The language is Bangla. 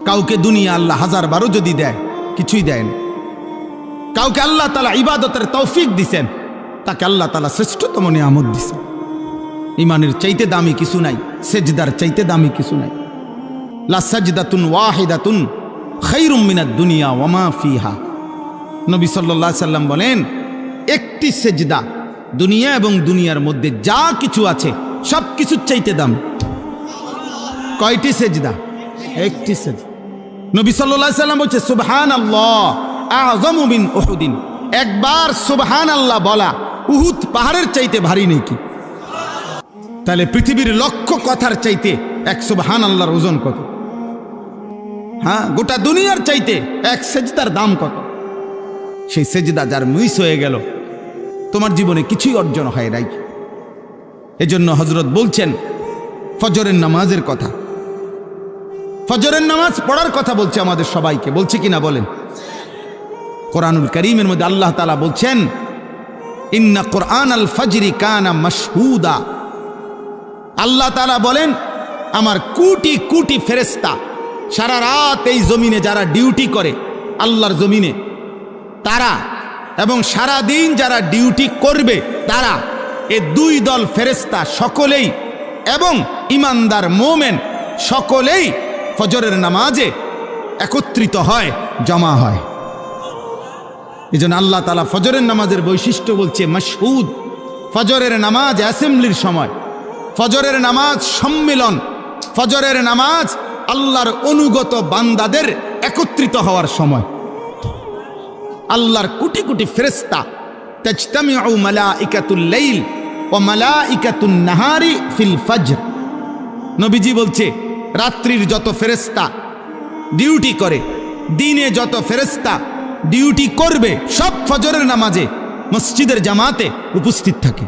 কাউকে দুনিয়া আল্লাহ 1000 বারও যদি দেয় কিছুই দেয় না। কাউকে আল্লাহ তাআলা ইবাদতের তৌফিক দিছেন, তাকে আল্লাহ তাআলা শ্রেষ্ঠতম নিয়ামত দিছেন। ইমানের চাইতে দামি কিছু নাই, সেজদার চাইতে দামি কিছু নাই। লা সাজদাতুন ওয়াহিদাতুন খায়রুম মিনাদ দুনিয়া ওয়া মা ফিহা। নবী সাল্লাল্লাহু আলাইহি সাল্লাম বলেন, একটি সেজদা দুনিয়া এবং দুনিয়ার মধ্যে যা কিছু আছে সব কিছুর চাইতে দামি। কয়টি সেজদা? একটি সেজদা। নবী সাল্লাল্লাহু আলাইহি সাল্লাম বলছে, সুবহানাল্লাহ আযমু মিন উহুদিন। একবার সুবহানাল্লাহ বলা উহুদ পাহাড়ের চাইতে ভারী নাকি? তাহলে পৃথিবীর লক্ষ কথার চাইতে এক সুবহানাল্লাহর ওজন কত? হ্যাঁ, গোটা দুনিয়ার চাইতে এক সেজদার দাম কত? সেই সেজদা যার মিস হয়ে গেল, তোমার জীবনে কিছুই অর্জন হয় নাই। এজন্য হযরত বলছেন ফজরের নামাজের কথা, ফজরের নামাজ পড়ার কথা বলছে আমাদের সবাইকে, বলছে কিনা বলেন? কোরআনুল কারীমের মধ্যে আল্লাহ তাআলা বলছেন, ইন্না কুরআনাল ফাজরি কানা মাশহুদা। আল্লাহ তাআলা বলেন, আমার কোটি কোটি ফেরেশতা সারা রাত এই জমিনে যারা ডিউটি করে আল্লাহর জমিনে, তারা এবং সারা দিন যারা ডিউটি করবে তারা, এই দুই দল ফেরেশতা সকলেই এবং ইমানদার মুমিন সকলেই ফজরের নামাজে একত্রিত হয়, জমা হয়। এজন্য আল্লাহ তাআলা ফজরের নামাজের বৈশিষ্ট্য বলছে মাশহুদ। ফজরের নামাজ অ্যাসেম্বলির সময়, ফজরের নামাজ সম্মিলন, ফজরের নামাজ আল্লাহর অনুগত বান্দাদের একত্রিত হওয়ার সময়। আল্লাহর কোটি কোটি ফেরেশতা, তাজতামিউ মালাইকাতুল লাইল ওয়া মালাইকাতুন নাহারি ফিল ফজর। নবীজি বলছে, রাত্রির যত ফেরেশতা ডিউটি করে, দিনে যত ফেরেশতা ডিউটি করবে, সব ফজরের নামাজে মসজিদের জামাতে উপস্থিত থাকে।